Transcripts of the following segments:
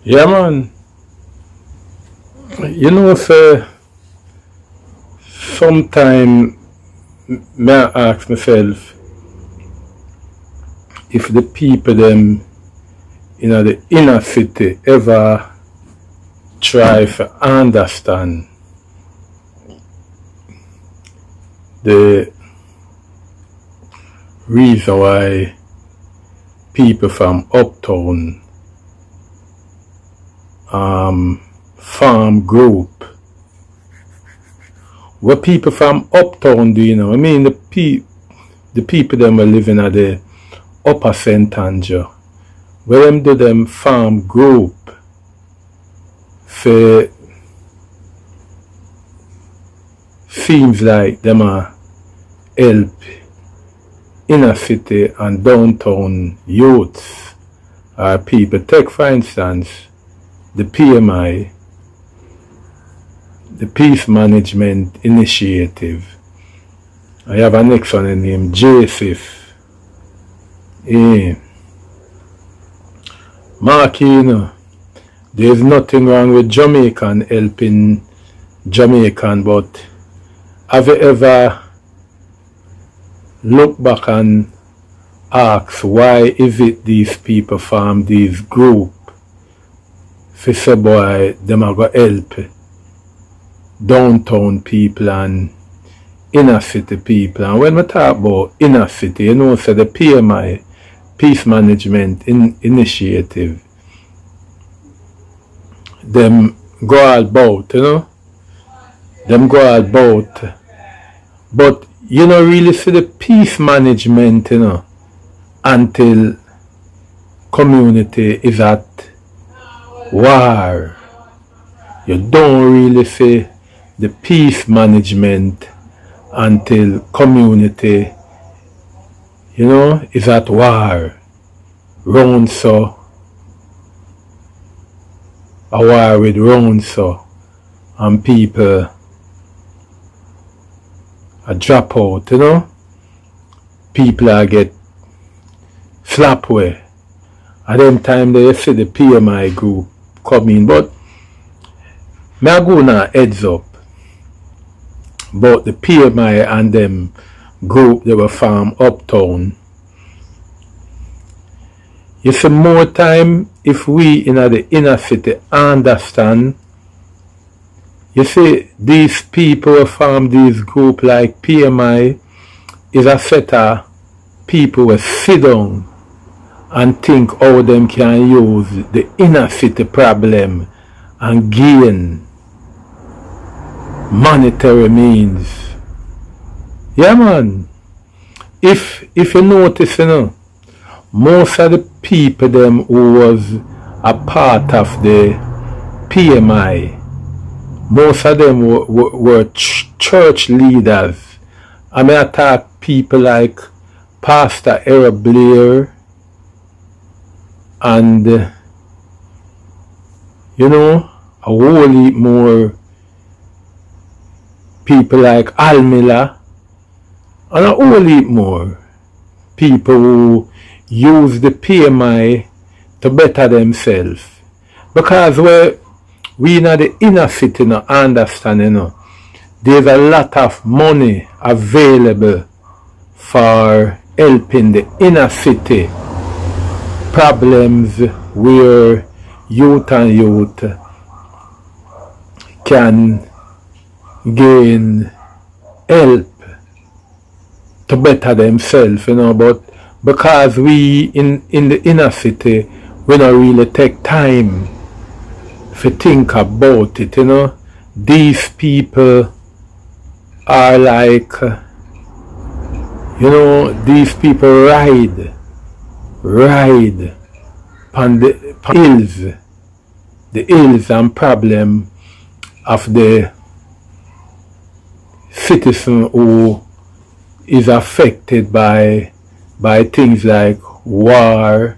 Yeah, man. You know, sir, sometime me I ask myself if the people them in the inner city ever try to understand the reason why people from uptown farm group. What people from uptown do, you know? I mean, the people them were living at the upper St. Andrew, where them do them farm group for seems like them are help inner city and downtown youths or people. Take for instance the PMI, the Peace Management Initiative. I have a next one named JSIF. Mark, you know, there's nothing wrong with Jamaican helping Jamaican, but have you ever looked back and asked why is it these people form these group for say boy them are going to help downtown people and inner city people? And when we talk about inner city, you know, so the PMI, Peace Management Initiative, them go all about, you know, them go all about, but you don't really see the peace management, you know, until community is at war. You don't really see the peace management until community, you know, is at war. Round so, a war with round so, and people a drop out, you know. People are get slap away. At them time they see the PMI group come in, but me I go now heads up. But the PMI and them group they were farm uptown. You see, more time if we in the inner city understand. You see, these people who form these group like PMI is a set of people who sit down and think how them can use the inner city problem and gain monetary means. Yeah, man. If you notice, you know, most of the people them who was a part of the PMI, most of them were church leaders. I mean, I talk people like Pastor Era Blair and, you know, a whole heap more people like Al Miller and a whole heap more people who use the PMI to better themselves. Because we in the inner city now understand, you know, there's a lot of money available for helping the inner city problems where youth and youth can gain help to better themselves, you know. But because we in the inner city, we don't really take time to think about it, you know. These people are like, you know, these people ride on the ills and problem of the citizen who is affected by things like war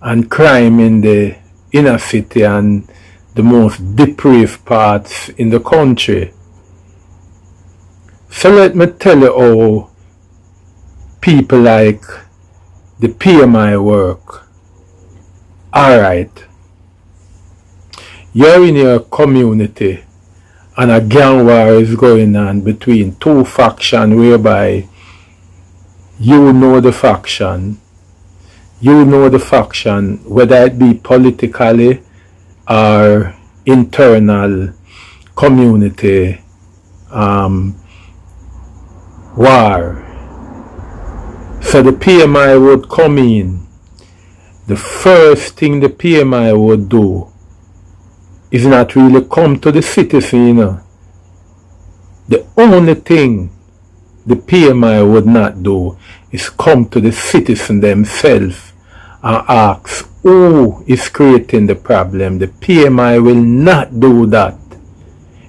and crime in the inner city and the most depraved parts in the country. So let me tell you how people like the PMI work. Alright. you're in your community and a gang war is going on between two factions whereby you know the faction, whether it be politically or internal community war. So the PMI would come in. The first thing the PMI would do is not really come to the citizen, you know. The only thing the PMI would not do is come to the citizen themselves and ask who is creating the problem. The PMI will not do that.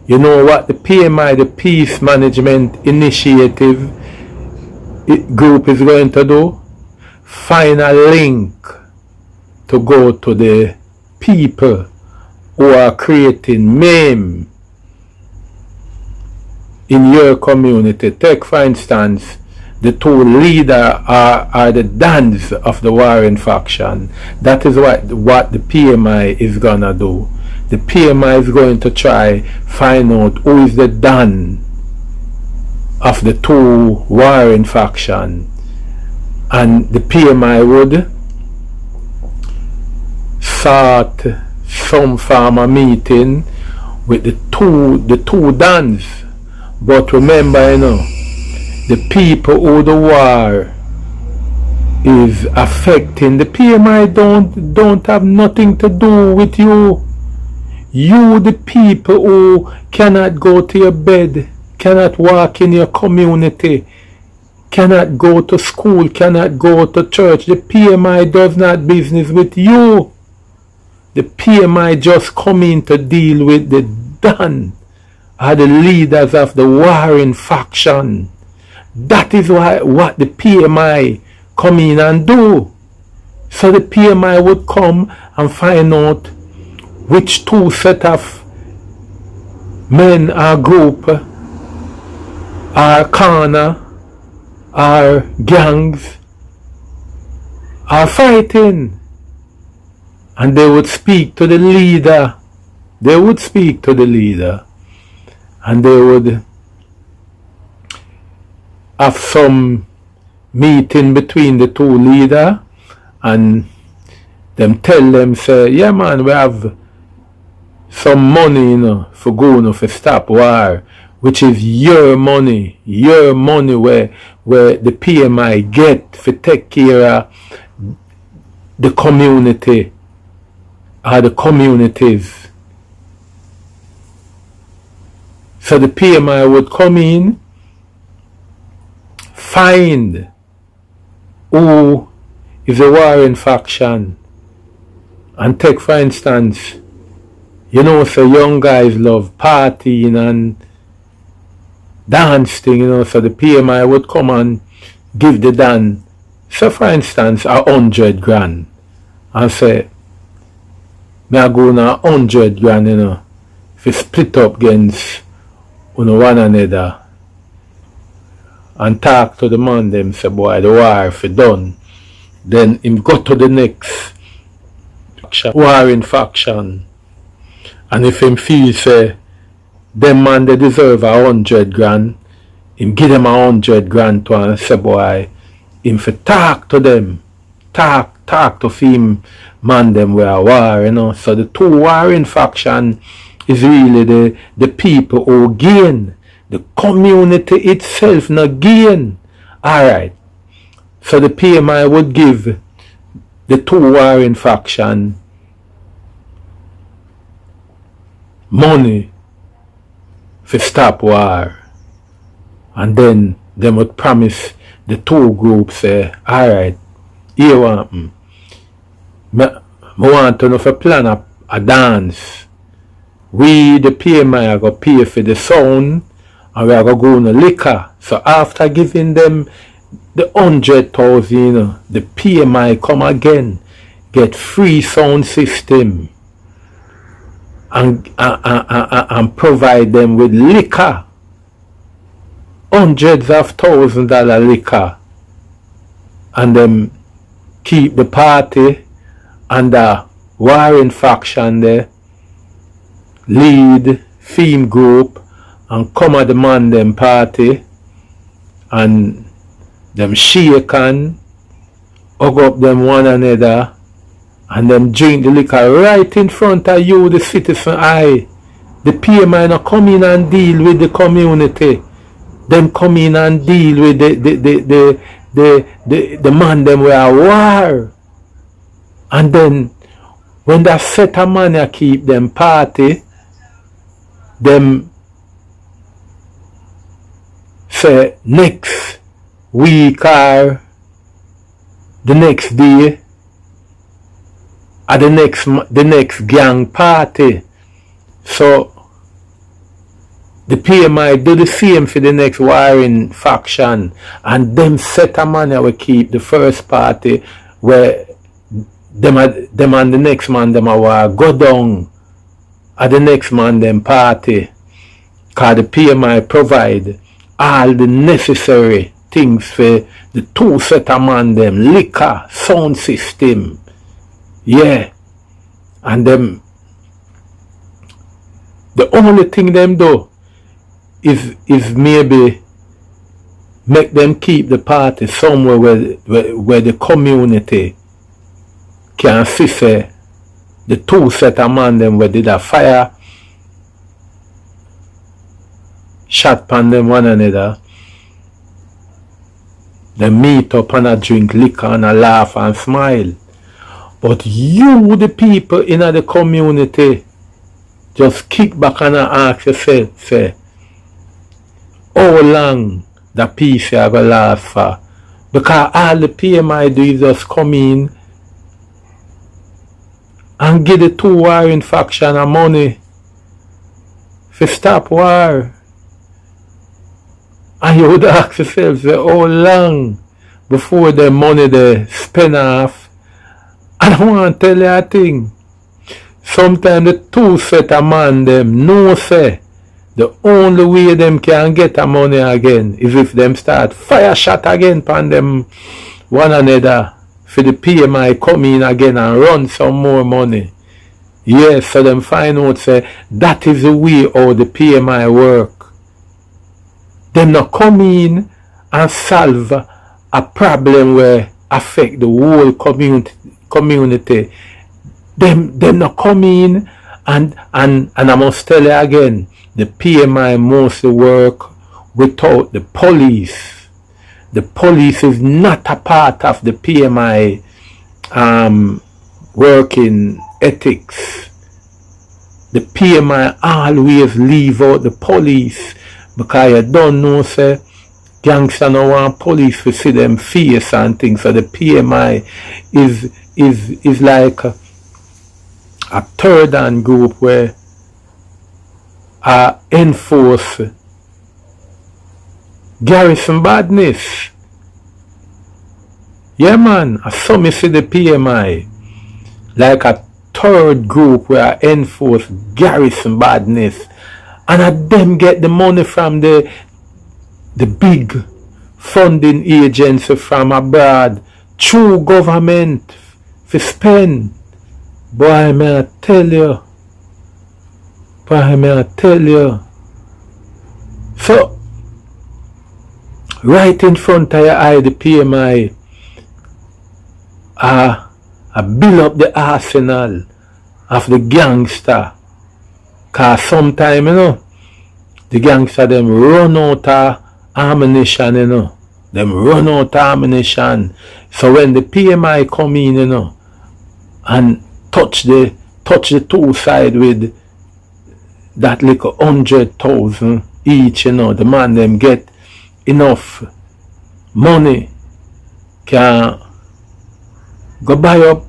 You know what the PMI, the Peace Management Initiative group, is going to do? Find a link to go to the people who are creating meme in your community. Take for instance, the two leaders are the Dans of the warring faction. That is what the PMI is gonna do. The PMI is going to try find out who is the Dan of the two warring faction, and the PMI would start some form of meeting with the two Dans. But remember, you know, the people who the war is affecting, the PMI don't have nothing to do with you. You, the people who cannot go to your bed, cannot walk in your community, cannot go to school, cannot go to church, the PMI does not business with you. The PMI just come in to deal with the Dan, are the leaders of the warring faction. That is what the PMI come in and do. So the PMI would come and find out which two set of men or group or corner or gangs are fighting. And they would speak to the leader. They would speak to the leader. And they would have some meeting between the two leaders, and them tell them, say, yeah man, we have some money, you know, for going to stop war, which is your money where the PMI get for take care of the community or the communities. So the PMI would come in, find who is a warring faction, and take for instance, you know, so young guys love partying and dancing, you know, so the PMI would come and give the Dan, so for instance, 100 grand, and say, me I go na 100 grand, you know, if you split up against one another, and talk to the man them, say, boy, the war if done, then him go to the next warring faction, and if him feel say them man they deserve 100 grand, him give them 100 grand to, and say, boy, him for talk to them, talk to him man them where a war, you know. So the two warring faction is really the people who gain. The community itself not gain. Alright. So the PMI would give the two warring faction money for stop war. And then they would promise the two groups, say, alright, here what happen. I want to know if you plan a dance. We, the PMI, are going to pay for the sound, and we are going to go on the liquor. So after giving them the 100,000, the PMI come again, get free sound system, and provide them with liquor, hundreds of $1,000 liquor, and then keep the party and the warring faction there lead theme group and come at the man them party and them shake and hug up them one another and them drink the liquor right in front of you, the citizen eye. The PMI not come in and deal with the community. Them come in and deal with the man them were at war. And then when that set of money keep them party, them say next week or the next day or the next gang party. So the PMI do the same for the next warring faction, and them set a man will keep the first party where them and the next man them will go down at the next man them party, cause the PMI provide all the necessary things for the two set of man them, liquor, sound system, yeah, and them the only thing them do is maybe make them keep the party somewhere where the community can see say the two set of man them where did a fire shot upon them one another. They meet up and a drink liquor and a laugh and smile. But you, the people in the community, just kick back and ask yourself, say, how long the peace are going to last for? Because all the PMI do is just come in and give the two warring faction of money to stop war. And you would ask yourself, say, how long before the money they spend off? And I want to tell you a thing. Sometimes the two set of man them know say the only way them can get the money again is if them start fire shot again upon them one another for the PMI come in again and run some more money. Yes, so them find out say that is the way how the PMI work. Them not come in and solve a problem where affect the whole community. Them not come in and I must tell you again, the PMI mostly work without the police. The police is not a part of the PMI working ethics. The PMI always leave out the police because you don't know, say, gangsters don't want police to see them face and things. So the PMI is like a third hand group where enforce garrison badness. Yeah man, I saw me see the PMI like a third group where I enforce garrison badness, and I them get the money from the big funding agency from abroad through government for spend. Boy, may I tell you. So, right in front of your eye, the PMI build up the arsenal of the gangster. Cause sometime, you know, the gangster them run out of ammunition, you know. Them run out of ammunition. So when the PMI come in, you know, and touch the two side with that little 100,000 each, you know, the man them get enough money can go buy up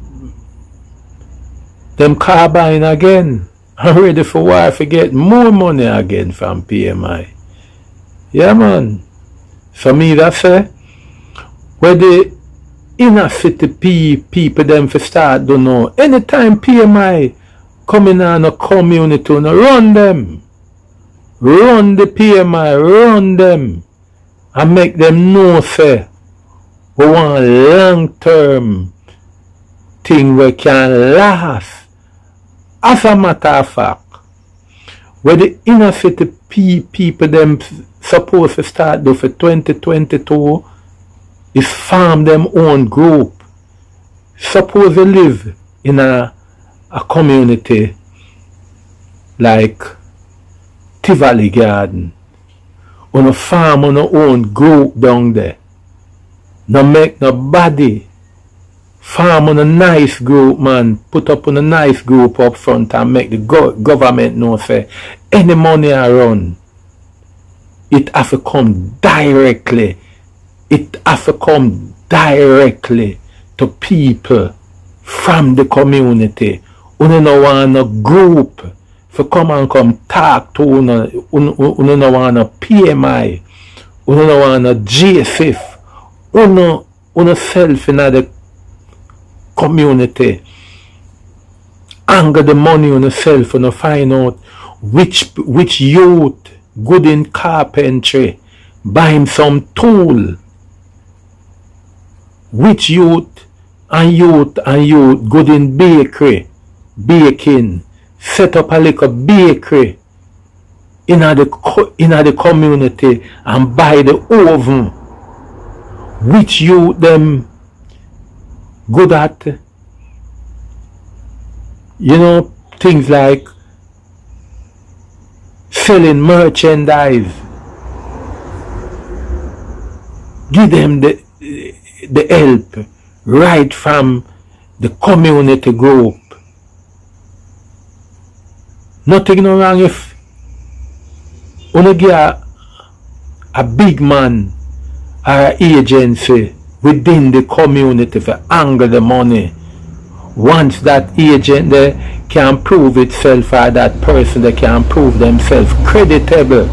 them carbine again and ready for war to get more money again from PMI. Yeah man. So me that say where the inner city people them for start don't know. Anytime PMI coming on a community, no, run them. Run the PMI, run them. And make them know say we want long term thing we can last. As a matter of fact, where the inner city people them supposed to start do for 2022 is farm them own group. Suppose they live in a community like Tivoli Garden, on a farm on our own group down there. No make nobody farm on a nice group, man. Put up on a nice group up front and make the government know say any money I run, it have to come directly. It have to come directly to people from the community. You no want a group for come talk to you no want a PMI, you no want a GSF, you self in the community. Anger the money on yourself and find out which youth good in carpentry, buy him some tool. Which youth good in baking, set up a little bakery in the community and buy the oven. Which youth them good at, things like selling merchandise. Give them the help right from the community group. Nothing no wrong if you get a big man or an agency within the community for angle the money. Once that agent there can prove itself, or that person they can prove themselves creditable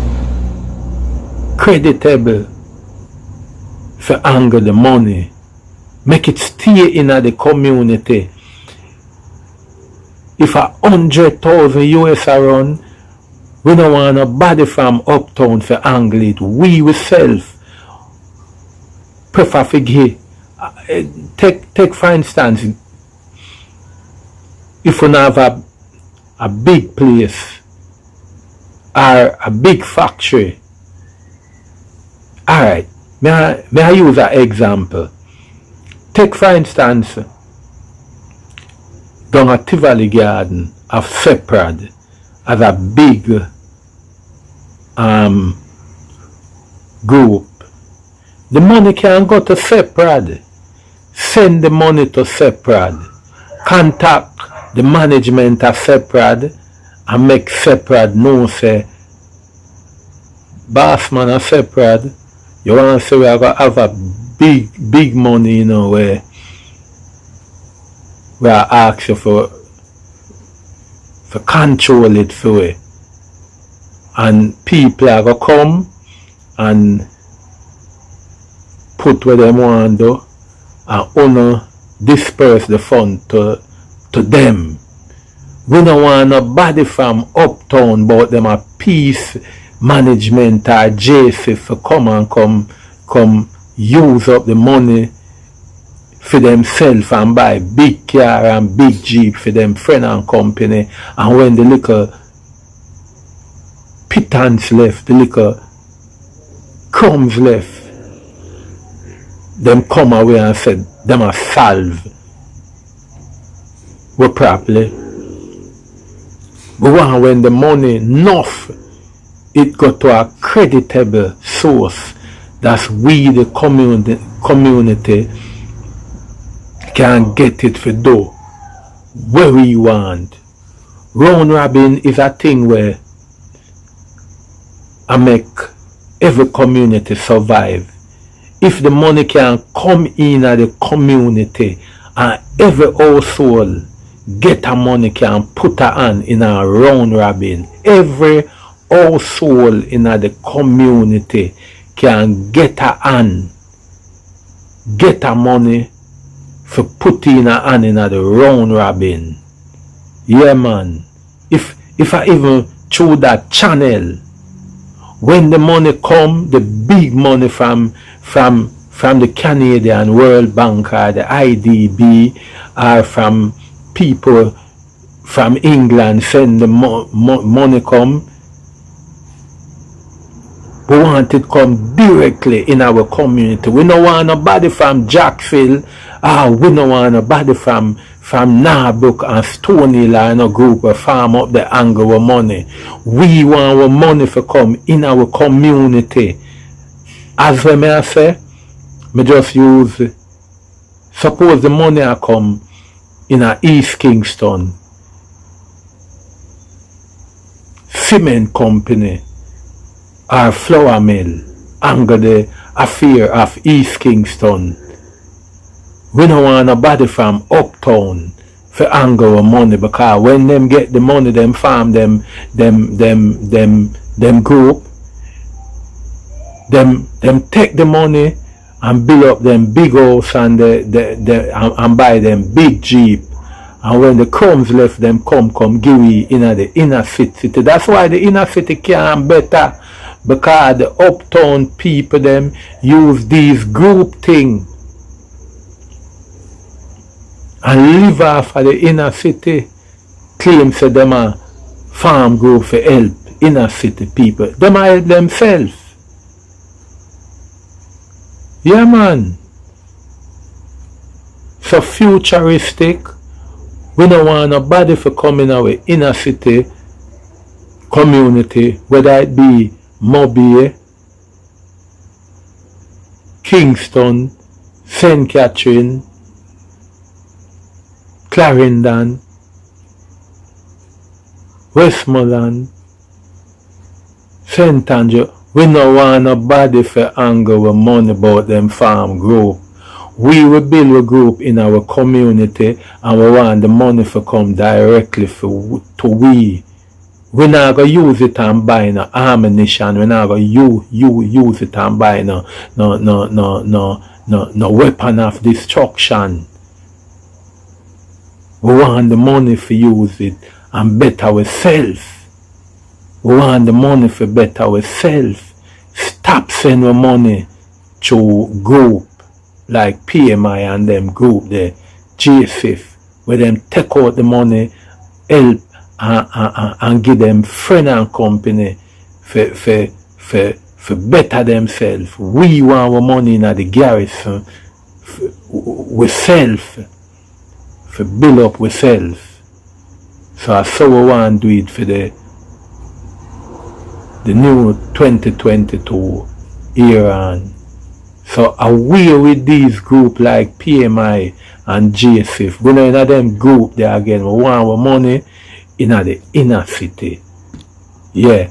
for angle the money, make it stay in the community. If 100,000 US run, we don't want nobody from uptown for angle it. We self prefer to give. Take for instance, if you have a big place or a big factory, alright, may I use an example. Take for instance, down at Tivoli Garden of Separad as a big group. The money can go to Separad. Send the money to Separad. Contact the management of Separad and make Separad know say, boss man of Separad, you want to say we are going to have a big money, where I ask you for control it for it. And people are going to come and put where they want to do and disperse the fund to them. We don't want nobody from uptown but them a peace management or JC for come use up the money for themselves and buy big car and big jeep for them friend and company, and when the little pittance left, the little crumbs left, them come away and said them a solve we properly. But when the money enough, it got to a creditable source. That's we the community can get it for do where we want. Round robin is a thing where I make every community survive. If the money can come in at the community and every household get a money can put a hand in a round robin, every household in the community can get a hand, get a money for putting a hand in the round robin. Yeah man, if I even through that channel, when the money come, the big money from the Canadian World Bank or the IDB or from people from England send the money come, We want it come directly in our community. We don't want nobody from Jacksville. We don't want nobody from Narbrook and Stony Hill or no group of farm up the angle of money. We want our money to come in our community. As we may say, me just use, suppose the money I come in a East Kingston cement company or flour mill under the affair of East Kingston. We don't want nobody from uptown for anger or money, because when them get the money, them farm them group, them take the money and build up them big house and and buy them big jeep. And when the crumbs left, them come give we in the inner city. That's why the inner city can better, because the uptown people them use these group thing and live off of the inner city. Claim say them a farm group for help inner city people. Them are help themselves. Yeah, man. So futuristic. We don't want nobody for come in our inner city community, whether it be Mobile, Kingston, St. Catherine, Clarendon, Westmoreland, St. Andrew. We don't want nobody for anger with money about them farm group. We will build a group in our community and we want the money to come directly to we. We're not going to use it and buy no ammunition. We're not going to use it and buy no weapon of destruction. We want the money to use it and better ourselves. We want the money for better ourselves. Stop sending money to group like PMI and them group, the GFF, where them take out the money, help and give them friend and company for better themselves. We want our money in the garrison with self, for build up with self. So I so we want to do it for the new 2022 era. So away with these group like PMI and GSF. We know in them group there again. We want our money in the inner city. Yeah.